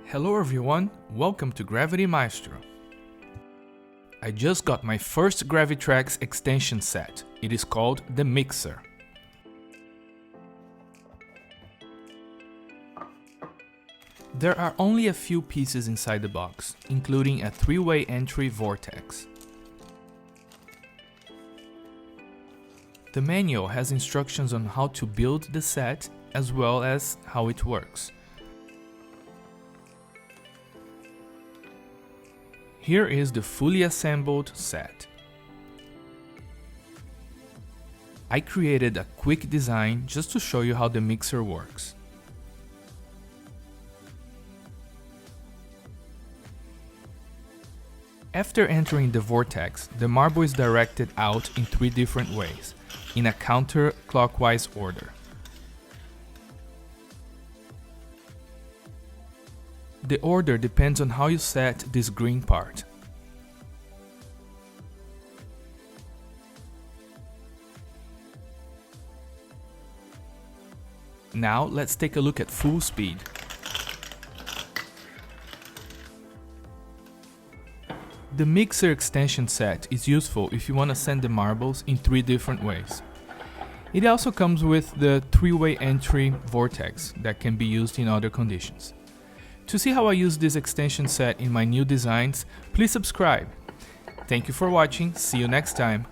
Hello everyone, welcome to Gravity Maestro. I just got my first GraviTrax extension set. It is called the Mixer. There are only a few pieces inside the box, including a 3-way entry vortex. The manual has instructions on how to build the set as well as how it works. Here is the fully assembled set. I created a quick design just to show you how the mixer works. After entering the vortex, the marble is directed out in 3 different ways, in a counterclockwise order. The order depends on how you set this green part. Now let's take a look at full speed. The mixer extension set is useful if you want to send the marbles in 3 different ways. It also comes with the 3-way entry vortex that can be used in other conditions. To see how I use this extension set in my new designs, please subscribe. Thank you for watching, see you next time.